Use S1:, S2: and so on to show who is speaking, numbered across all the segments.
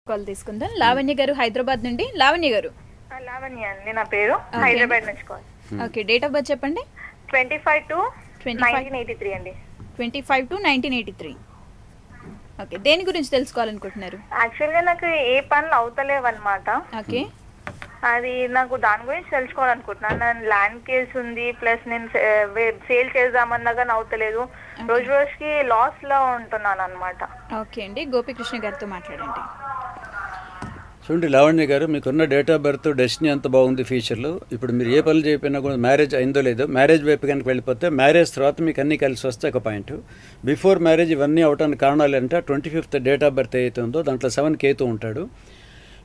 S1: Call తీసుకుందాం. లావణ్య గారు హైదరాబాద్ నుండి. లావణ్య గారు.
S2: లావణ్య అండి నా పేరు, హైదరాబాద్ నుంచి call.
S1: Okay, date of birth చెప్పండి.
S2: 25/2/1983 అండి.
S1: 25/2/1983. ఓకే, దేని గురించి తెలుసుకోవాలనుకుంటున్నారు?
S2: యాక్చువల్గా నాకు ఏ పనులు అవుతలేవు అనమాట.
S1: ఓకే,
S2: అది నాకు దాని గురించి తెలుసుకోవాలనుకుంటున్నాను. నేను ల్యాండ్ కేసు ఉంది, ప్లస్ నేను సేల్ చేద్దామన్నా కానీ అవుతలేదు. రోజు రోజుకి లాస్ లో ఉంటున్నాను అనమాట.
S1: ఓకే అండి, గోపికృష్ణ గారితో మాట్లాడండి.
S3: చూడండి లావణ్య గారు, మీకున్న డేట్ ఆఫ్ బర్త్ డెస్టినీ అంత బాగుంది ఫ్యూచర్లో. ఇప్పుడు మీరు ఏ పనులు చేయకపోయినా కూడా మ్యారేజ్ అయిందో లేదో, మ్యారేజ్ వైపు కనుక వెళ్ళిపోతే మ్యారేజ్ తర్వాత మీకు అన్నీ కలిసి వస్తే ఒక పాయింట్. బిఫోర్ మ్యారేజ్ ఇవన్నీ అవడానికి కారణాలు అంటే 25th డేట్ ఆఫ్ బర్త్ ఏదైతే ఉందో దాంట్లో 7 కేతు ఉంటాడు.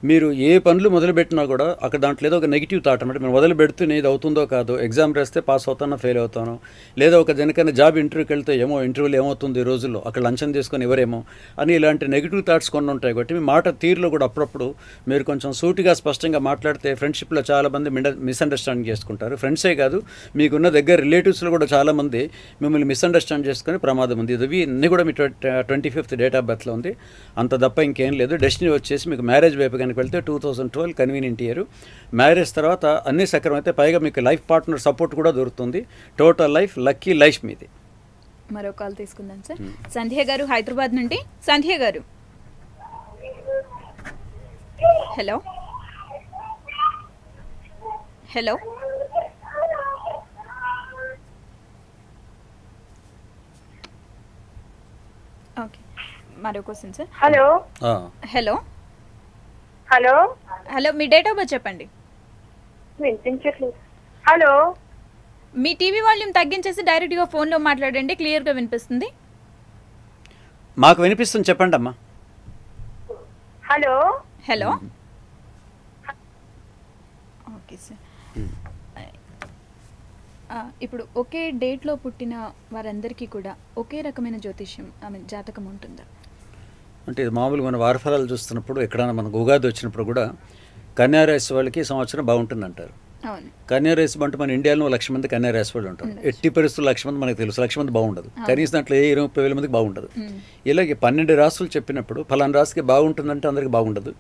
S3: మీరు ఏ పనులు మొదలుపెట్టినా కూడా అక్కడ దాంట్లో ఏదో ఒక నెగిటివ్ థాట్ అనమాట. మీరు మొదలు పెడుతూనే ఇది అవుతుందో కాదో, ఎగ్జామ్ రాస్తే పాస్ అవుతానో ఫెయిల్ అవుతానో, లేదా ఒక జనకైనా జాబ్ ఇంటర్వ్యూకి వెళ్తే ఏమో ఇంటర్వ్యూలో ఏమవుతుంది ఈ రోజుల్లో, అక్కడ లంచం తీసుకొని ఎవరేమో అని ఇలాంటి నెగిటివ్ థాట్స్ కొన్ని ఉంటాయి. కాబట్టి మీ మాట తీరులో కూడా అప్పుడప్పుడు మీరు కొంచెం సూటిగా స్పష్టంగా మాట్లాడితే ఫ్రెండ్షిప్లో చాలామంది మిస్అండర్స్టాండింగ్ చేసుకుంటారు. ఫ్రెండ్సే కాదు, మీకున్న దగ్గర రిలేటివ్స్లో కూడా చాలామంది మిమ్మల్ని మిస్అండర్స్టాండ్ చేసుకుని ప్రమాదం ఉంది. ఇది అన్నీ కూడా మీ 25th డేట్ ఆఫ్ బర్త్లో ఉంది. అంత తప్ప ఇంకేం లేదు. డెస్టినీ వచ్చేసి మీకు మ్యారేజ్ వైపు కనుక వెళ్తే 2012 కన్వీనియంట్ ఇయర్. మ్యారేజ్ తర్వాత అన్ని సక్రమం అయితే పైగా మీకు లైఫ్ పార్ట్నర్ సపోర్ట్ కూడా దొరుకుతుంది. టోటల్ లైఫ్ లక్కీ లైఫ్ మీది.
S1: మరో కాల్ తీసుకుందాం సార్. సంధ్య గారు హైదరాబాద్ నుండి. సంధ్య గారు. హలో హలో ఓకే, మరో question sir.
S2: Hello
S1: hello
S2: hello
S1: hello, me date of birth చెప్పండి.
S2: వినిపించట్లేదు. హలో,
S1: మీ టీవీ వాల్యూమ్ తగ్గించేసి డైరెక్ట్గా ఫోన్లో మాట్లాడండి, క్లియర్గా వినిపిస్తుంది.
S3: మాకు వినిపిస్తుంది, చెప్పండి అమ్మా.
S2: Hello
S1: hello okay sir. ఇప్పుడు ఒకే డేట్లో పుట్టిన వారందరికీ కూడా ఒకే రకమైన జ్యోతిష్యం జాతకం ఉంటుందా?
S3: అంటే ఇది మామూలుగా మన వారఫలాలు చూస్తున్నప్పుడు ఎక్కడైనా మనకు ఉగాది వచ్చినప్పుడు కూడా కన్యారాశి వాళ్ళకి ఈ సంవత్సరం బాగుంటుంది అంటారు. కన్యారాశి అంటే మన ఇండియాలో 1,00,000 మంది కన్యారాశి వాళ్ళు ఉంటారు. ఎట్టి పరిస్థితులు 1,00,000 మంది మనకు తెలుసు, 1,00,000 మంది బాగుండదు. కనీసం దాంట్లో 20-30 మందికి బాగుండదు. ఇలాగే 12 రాసులు చెప్పినప్పుడు ఫలానా రాశికి బాగుంటుందంటే అందరికీ బాగుండదు,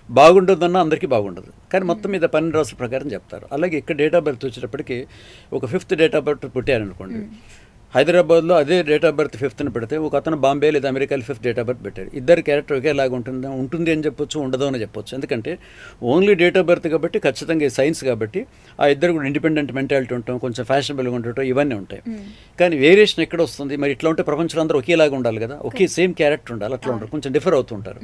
S3: బాగుండదన్నా అందరికీ బాగుండదు. కానీ మొత్తం మీద 12 రాసుల ప్రకారం చెప్తారు. అలాగే ఇక్కడ డేట్ ఆఫ్ బర్త్ వచ్చేటప్పటికి ఒక 5th డేట్ ఆఫ్ బర్త్ పుట్టారనుకోండి, హైదరాబాద్లో అదే డేట్ ఆఫ్ బర్త్ 5th పెడితే ఒక అతను బాంబే లేదా అమెరికాలో 5th డేట్ ఆఫ్ బర్త్ పెట్టారు. ఇద్దరు క్యారెక్టర్ ఒకేలాగా ఉంటుంది అని చెప్పొచ్చు, ఉండదు అని చెప్పొచ్చు. ఎందుకంటే ఓన్లీ డేట్ ఆఫ్ బర్త్ కాబట్టి ఖచ్చితంగా సైన్స్ కాబట్టి ఆ ఇద్దరు కూడా ఇండిపెండెంట్ మెంటాలిటీ ఉంటాం, కొంచెం ఫ్యాషనబుల్గా ఉండటం ఇవన్నీ ఉంటాయి. కానీ వేరియేషన్ ఎక్కడ వస్తుంది? మరి ఇట్లా ఉంటే ప్రపంచంలో అందరూ ఒకేలాగా ఉండాలి కదా, ఒకే సేమ్ క్యారెక్టర్ ఉండాలి. అట్లా ఉంటారు, కొంచెం డిఫర్ అవుతుంటారు.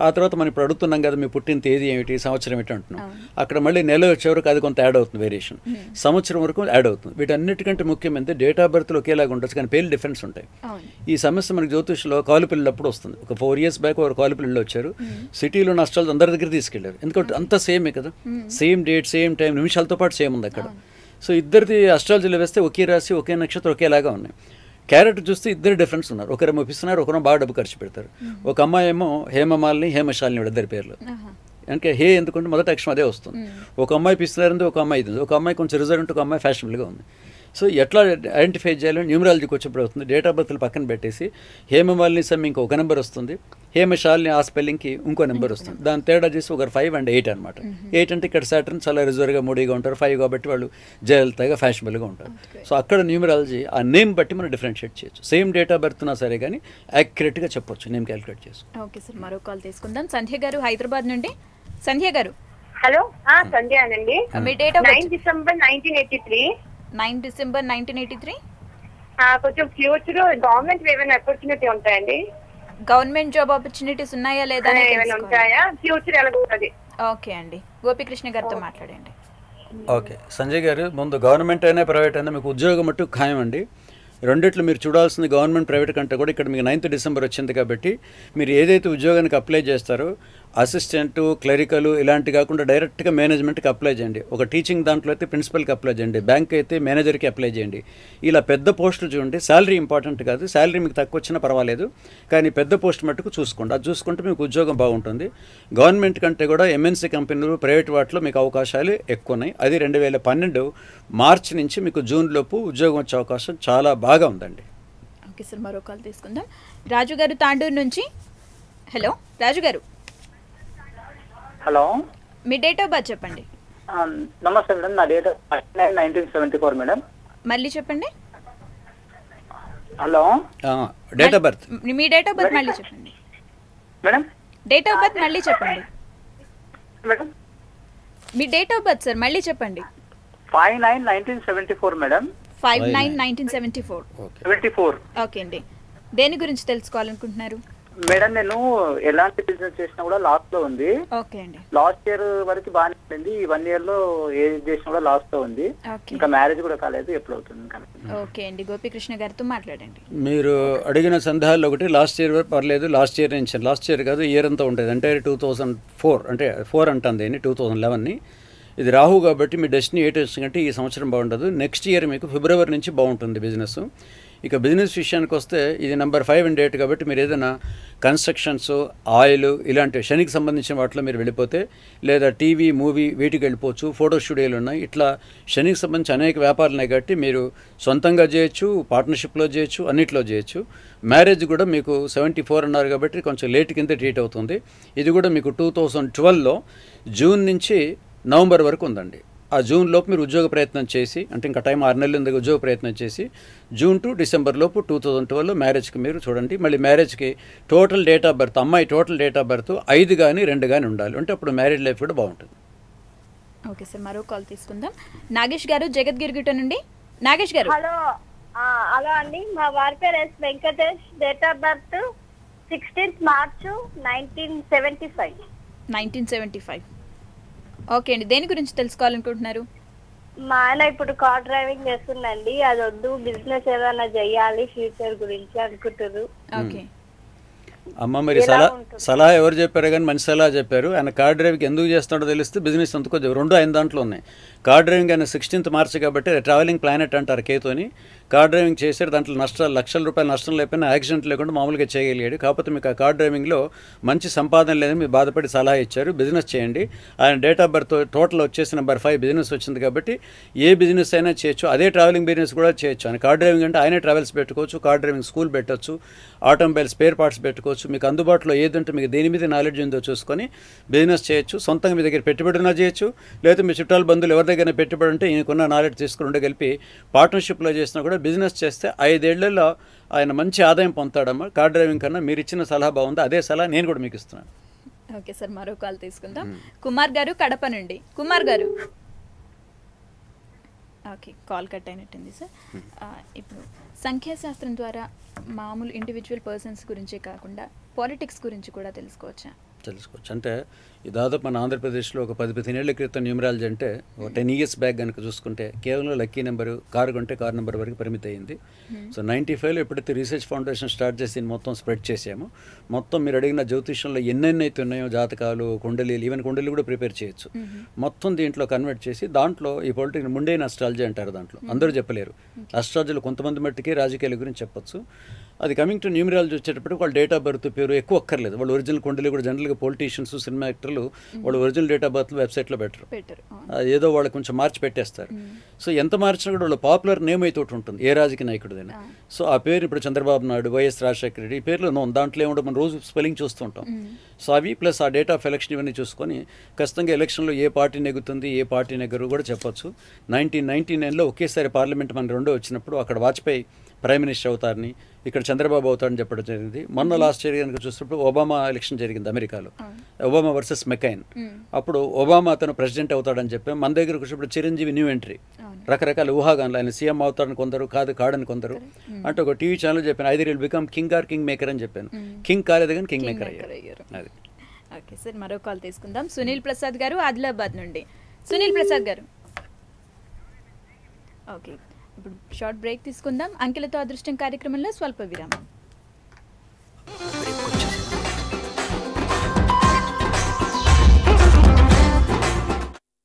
S3: ఆ తర్వాత మనం ఇప్పుడు అడుగుతున్నాం కదా మీ పుట్టిన తేదీ ఏమిటి, సంవత్సరం ఏమిటి అంటున్నాం. అక్కడ మళ్ళీ నెల వచ్చే వరకు అది కొంత యాడ్ అవుతుంది, వేరియేషన్ సంవత్సరం వరకు యాడ్ అవుతుంది. వీటన్నిటికంటే ముఖ్యమైనది డేట్ ఆఫ్ బర్త్లో ఒకేలాగా ఉండొచ్చు కానీ పేర్లు డిఫరెన్స్ ఉంటాయి. ఈ సమస్య మనకి జ్యోతిష్లో కాలు పిల్లలప్పుడు వస్తుంది. ఒక 4 years బ్యాక్ ఒక కాలు పిల్లలు వచ్చారు, సిటీలో అస్ట్రాలజీ అందరి దగ్గర తీసుకెళ్లారు. ఎందుకంటే అంత సేమే కదా, సేమ్ డేట్ సేమ్ టైం, నిమిషాలతో పాటు సేమ్ ఉంది అక్కడ. సో ఇద్దరిది అస్ట్రాలజీలో వేస్తే ఒకే రాశి ఒకే నక్షత్రం ఒకేలాగా ఉన్నాయి. క్యారెక్టర్ చూస్తే ఇద్దరు డిఫరెన్స్ ఉన్నారు. ఒకరేమో ఇస్తున్నారు, ఒకరేమో బాగా డబ్బు ఖర్చు పెడతారు. ఒక అమ్మాయి ఏమో హేమమాలిని హేమశాలిని ఇద్దరి పేర్లు. అంటే హే ఎందుకంటే మొదటి అక్షరం అదే వస్తుంది. ఒక అమ్మాయి పిస్తున్నారంది, ఒక అమ్మాయి ఇది, ఒక అమ్మాయి కొంచెం రిజర్వ్, ఒక అమ్మాయి ఫ్యాషనబుల్గా ఉంది. సో ఎట్లా ఐడెంటిఫై చేయాలని న్యూమరాలజీకి వచ్చేప్పుడు అవుతుంది. డేట్ ఆఫ్ బర్త్లు పక్కన పెట్టేసి హేమమాలిని సమ్ ఇంకో ఒక నెంబర్ వస్తుంది, హేమశాలిని ఆ స్పెల్లింగ్కి ఇంకో నెంబర్ వస్తుంది. దాని తేడా చేసి ఒక 5 and 8 అనమాట. 8 అంటే ఇక్కడ సాటర్న్ చాలా రిజర్వ్గా మూడీగా ఉంటారు, 5 కాబట్టి వాళ్ళు జయలలితగా ఫ్యాషనబుల్గా ఉంటారు. సో అక్కడ న్యూమరాలజీ ఆ నేమ్ బట్టి మనం డిఫరెన్షియేట్ చేయొచ్చు. సేమ్ డేట్ ఆఫ్ బర్త్ ఉన్నా సరే కానీ యాక్యురేట్గా చెప్పొచ్చు, నేమ్ క్యాలిక్యులేట్ చేసి.
S1: ఓకే సార్, మరో కాల్ తీసుకుందాం. సంధ్య గారు హైదరాబాద్ నుండి. సంధ్య గారు.
S2: హలో, సంధ్య అనండి.
S1: మీ డేట్ ఆఫ్
S2: 9 December 1983.
S1: 9 December 1983.
S2: కొంచెం ఫ్యూచర్ గవర్నమెంట్ ఏమైనా ఆపర్చునిటీ ఉంటాయండి?
S1: గవర్నమెంట్ జాబ్ ఆపర్చునిటీస్ ఉన్నాయా లేదా
S2: ఉంటాయా? ఫ్యూచర్ ఎలా ఉంటుంది?
S1: ఓకే అండి, గోపికృష్ణ గారితో మాట్లాడండి.
S3: ఓకే సంజయ్ గారు, ముందు గవర్నమెంట్ అయినా ప్రైవేట్ అయినా మీకు ఉద్యోగం మట్టు ఖాయం అండి. రెండిట్లో మీరు చూడాల్సింది గవర్నమెంట్ ప్రైవేట్ కంటే కూడా ఇక్కడ మీకు 9th December వచ్చింది కాబట్టి మీరు ఏదైతే ఉద్యోగానికి అప్లై చేస్తారో అసిస్టెంటు, క్లరికలు ఇలాంటి కాకుండా డైరెక్ట్గా మేనేజ్మెంట్కి అప్లై చేయండి. ఒక టీచింగ్ దాంట్లో అయితే ప్రిన్సిపల్కి అప్లై చేయండి, బ్యాంక్ అయితే మేనేజర్కి అప్లై చేయండి. ఇలా పెద్ద పోస్టులు చూడండి. శాలరీ ఇంపార్టెంట్ కాదు, శాలరీ మీకు తక్కువ వచ్చినా పర్వాలేదు, కానీ పెద్ద పోస్ట్ మట్టుకు చూసుకోండి. అది చూసుకుంటే మీకు ఉద్యోగం బాగుంటుంది. గవర్నమెంట్ కంటే కూడా ఎంఎన్సీ కంపెనీలు, ప్రైవేట్ వాటిలో మీకు అవకాశాలు ఎక్కువ ఉన్నాయి. అది 2012 మార్చి నుంచి మీకు జూన్ లోపు ఉద్యోగం వచ్చే అవకాశం చాలా బాగా ఉందండి.
S1: ఓకే సార్, మరో కాల్ తీసుకుందాం. రాజు గారు తాండూరు నుంచి. హలో రాజు గారు.
S4: Hello,
S1: me date of birth చెప్పండి.
S4: నమస్తే మేడం. నా డేట్ 1974 మేడం.
S1: మళ్ళీ చెప్పండి.
S4: Hello,
S3: date of birth.
S1: Me date of birth మళ్ళీ చెప్పండి.
S4: మేడం
S1: డేట్ ఆఫ్ బర్త్ మళ్ళీ చెప్పండి.
S4: Madam
S1: me date of birth sir మళ్ళీ చెప్పండి.
S4: 5/9/1974 మేడం.
S1: 5/9/1974.
S4: 74.
S1: ఓకే అండి. దేని గురించి తెలుసుకోవాలనుకుంటున్నారు?
S4: మేడం నేను ఎలాంటి బిజినెస్ చేసినా కూడా లాస్ లో ఉంది.
S1: ఓకే అండి.
S4: లాస్ట్ ఇయర్ వరకు బాగానే ఉంది. ఈ 1 year లో ఏది చేసినా కూడా లాస్ లో ఉంది. ఇంకా మ్యారేజ్ కూడా కాలేదు. ఎప్పుడు అవుతుంది ఇంకా?
S1: ఓకే అండి. గోపికృష్ణ గారితో మాట్లాడండి.
S3: మీరు అడిగిన సందేహాల్లో ఒకటి, లాస్ట్ ఇయర్ పర్లేదు, లాస్ట్ ఇయర్ నుంచి, లాస్ట్ ఇయర్ కాదు ఇయర్ అంతా ఉంటుంది. అంటే 2004 అంటే 4 అంటుంది 2011ని. ఇది రాహు కాబట్టి మీ డెస్టినీ ఏ టెస్ట్ కంటే ఈ సంవత్సరం బాగుండదు. నెక్స్ట్ ఇయర్ మీకు ఫిబ్రవరి నుంచి బాగుంటుంది బిజినెస్. ఇక బిజినెస్ విషయానికి వస్తే ఇది నెంబర్ 5 ఇన్ డేట్ కాబట్టి మీరు ఏదైనా కన్స్ట్రక్షన్స్, ఆయిల్ ఇలాంటి శనికి సంబంధించిన వాటిలో మీరు వెళ్ళిపోతే, లేదా టీవీ, మూవీ వీటికి వెళ్ళిపోవచ్చు. ఫోటో స్టూడియోలు ఉన్నాయి. ఇట్లా శనికి సంబంధించి అనేక వ్యాపారాలు ఉన్నాయి కాబట్టి మీరు సొంతంగా చేయొచ్చు, పార్ట్నర్షిప్లో చేయొచ్చు, అన్నిట్లో చేయొచ్చు. మ్యారేజ్ కూడా మీకు 74 అన్నారు కాబట్టి కొంచెం లేట్ కింద ట్రీట్ అవుతుంది. ఇది కూడా మీకు 2012లో జూన్ నుంచి నవంబర్ వరకు ఉందండి. ఆ జూన్ లోపు మీరు ఉద్యోగ ప్రయత్నం చేసి, అంటే ఇంకా టైం 6 నెలలు ఉంది, ఉద్యోగ ప్రయత్నం చేసి జూన్ టు డిసెంబర్ లోపు 2012లో మ్యారేజ్కి మీరు చూడండి. మళ్ళీ మ్యారేజ్కి టోటల్ డేట్ ఆఫ్ బర్త్, అమ్మాయి టోటల్ డేట్ ఆఫ్ బర్త్ 5 కానీ 2 కానీ ఉండాలి. అంటే అప్పుడు మ్యారేజ్ లైఫ్ కూడా బాగుంటుంది.
S1: ఓకే సార్, మరో కాల్ తీసుకుందాం. నాగేష్ గారు జగద్గిరిగుట్ట నుండి. నాగేష్ గారు.
S5: హలో హలో అండి, మా వారి పేరు S Venkatesh. Date of birth 16th March 1975.
S1: 1975. Okay అండి. దేని గురించి తెలుసుకోవాలనుకుంటున్నారు?
S5: మా ఆయన ఇప్పుడు కార్ డ్రైవింగ్ చేస్తుందండి. అది వద్దు, బిజినెస్ ఏదైనా చెయ్యాలి ఫ్యూచర్ గురించి అనుకుంటారు.
S1: ఓకే.
S3: అమ్మ మరి సలహా ఎవరు చెప్పారు? కానీ మంచి సలహా చెప్పారు. ఆయన కార్ డ్రైవింగ్ ఎందుకు చేస్తాడో తెలిస్తే బిజినెస్ ఎందుకో 2 ఆయన దాంట్లో ఉన్నాయి. కార్ డ్రైవింగ్ ఆయన 16th March కాబట్టి ట్రావెలింగ్ ప్లానెట్ అంటారు కేతోని. కార్ డ్రైవింగ్ చేశారు. దాంట్లో నష్టాలు, లక్షల రూపాయల నష్టం లేకపోయినా యాక్సిడెంట్ లేకుండా మామూలుగా చేయగలిగాడు. కాకపోతే మీకు ఆ కార్ డ్రైవింగ్లో మంచి సంపాదన లేదని మీరు బాధపడి సలహా ఇచ్చారు. బిజినెస్ చేయండి. ఆయన డేట్ ఆఫ్ బర్త్ టోటల్ వచ్చేసి నెంబర్ 5 బిజినెస్ వచ్చింది కాబట్టి ఏ బిజినెస్ అయినా చేయొచ్చు. అదే ట్రావెలింగ్ బిజినెస్ కూడా చేయొచ్చు. ఆయన కార్ డ్రైవింగ్ అంటే ఆయనే ట్రావెల్స్ పెట్టుకోవచ్చు, కార్ డ్రైవింగ్ స్కూల్ పెట్టవచ్చు, ఆటోమొబైల్ స్పేర్ పార్ట్స్ పెట్టుకోవచ్చు. మీకు అందుబాటులో ఏదంటే మీకు దేని మీద నాలెడ్జ్ ఉందో చూసుకొని బిజినెస్ చేయొచ్చు. సొంతంగా మీ దగ్గర పెట్టుబడినా చేయొచ్చు, లేదా మీ చుట్టాల బంధువులు ఎవరి దగ్గర పెట్టుబడి ఉంటే ఈయనకున్న నాలెడ్జ్ తీసుకుని ఉండగలిపి పార్ట్నర్షిప్లో చేసినా కూడా బిజినెస్ చేస్తే 5 ఏళ్లలో ఆయన మంచి ఆదాయం పొందుతాడమ్మా. కార్ డ్రైవింగ్ కన్నా మీరు ఇచ్చిన సలహా బాగుంది. అదే సలహా నేను కూడా మీకు ఇస్తున్నాను.
S1: ఓకే సార్, మరో కాల్ తీసుకుందాం. కుమార్ గారు కడప నుండి. కుమార్ గారు. ఓకే, కాల్ కట్ అయినట్టుంది సార్. ఇప్పుడు సంఖ్యాశాస్త్రం ద్వారా మామూలు ఇండివిజువల్ పర్సన్స్ గురించే కాకుండా పాలిటిక్స్ గురించి కూడా తెలుసుకోవచ్చు.
S3: అంటే ఈ దాదాపు మన ఆంధ్రప్రదేశ్లో ఒక 10-15 ఏళ్ల క్రితం న్యూమరాలజీ అంటే ఒక 10 years బ్యాక్ కనుక చూసుకుంటే కేవలం లక్కీ నెంబరు, కారు కొంటే కారు నెంబర్ వరకు పరిమితి అయింది. సో 95లో ఎప్పుడైతే రీసెర్చ్ ఫౌండేషన్ స్టార్ట్ చేసి మొత్తం స్ప్రెడ్ చేసాము. మొత్తం మీరు అడిగిన జ్యోతిష్యంలో ఎన్నెన్ని అయితే ఉన్నాయో, జాతకాలు, కుండలీలు, ఈవెన్ కుండలీలు కూడా ప్రిపేర్ చేయొచ్చు. మొత్తం దీంట్లో కన్వర్ట్ చేసి దాంట్లో ఈ పొలిటికల్ ముండైన అస్ట్రాలజీ అంటారు. దాంట్లో అందరూ చెప్పలేరు. అస్ట్రాలజీలో కొంతమంది మట్టికి రాజకీయాల గురించి చెప్పొచ్చు. అది కమింగ్ టు న్యూమరాలజీ వచ్చేటప్పటికి వాళ్ళ డేట్ ఆఫ్ బర్త్ పేరు ఎక్కువ అక్కర్లేదు. వాళ్ళు ఒరిజినల్ కుండలి కూడా జనరల్గా పొలిటీషియన్స్, సినిమా యాక్టర్లు వాళ్ళు ఒరిజినల్ డేట్ ఆఫ్ బర్త్ వెబ్సైట్లో పెట్టరు. ఏదో వాళ్ళు కొంచెం మార్చి పెట్టేస్తారు. సో ఎంత మార్చినా కూడా వాళ్ళు పాపులర్ నేమ్ అయితే ఒకటి ఉంటుంది ఏ రాజకీయ నాయకుడిదైనా. సో ఆ పేరు ఇప్పుడు చంద్రబాబు నాయుడు, వైఎస్ రాజశేఖర రెడ్డి, ఈ పేర్లు దాంట్లో ఏముండదు, మనం రోజు స్పెల్లింగ్ చూస్తూ ఉంటాం. సో అవి ప్లస్ ఆ డేట్ ఆఫ్ ఎలక్షన్ ఇవన్నీ చూసుకొని ఖచ్చితంగా ఎలక్షన్లో ఏ పార్టీ నెగ్గుతుంది, ఏ పార్టీ నెగ్గరు కూడా చెప్పొచ్చు. 1999లో ఒకేసారి పార్లమెంట్ మన 2 వచ్చినప్పుడు అక్కడ వాజ్పేయి ప్రైమ్ మినిస్టర్ అవుతారని, ఇక్కడ చంద్రబాబు అవుతారని చెప్పడం జరిగింది. మొన్న లాస్ట్ ఇయర్ కనుక చూసినప్పుడు ఒబామా ఎలక్షన్ జరిగింది అమెరికాలో, ఒబామా వర్సెస్ మెకైన్. అప్పుడు ఒబామా అతను ప్రెసిడెంట్ అవుతాడని చెప్పాం. మన దగ్గరకు వచ్చినప్పుడు చిరంజీవి న్యూ ఎంట్రీ, రకరకాల ఊహాగానాలు, ఆయన సీఎం అవుతాడని కొందరు, కాడని కొందరు. అంటే ఒక టీవీ ఛానల్ చెప్పాను, either will become king or king maker అని చెప్పాను. కింగ్ కాలేదు కానీ కింగ్ మేకర్ అయ్యారు. అది.
S1: ఓకే సార్, మరో కాల్ తీసుకుందాం. సునీల్ ప్రసాద్ గారు ఆదిలాబాద్ నుండి. సునీల్ ప్రసాద్ గారు. ఓకే, ఇప్పుడు షార్ట్ బ్రేక్ తీసుకుందాం. అంకెలతో అదృష్టం కార్యక్రమంలో స్వల్ప విరామం.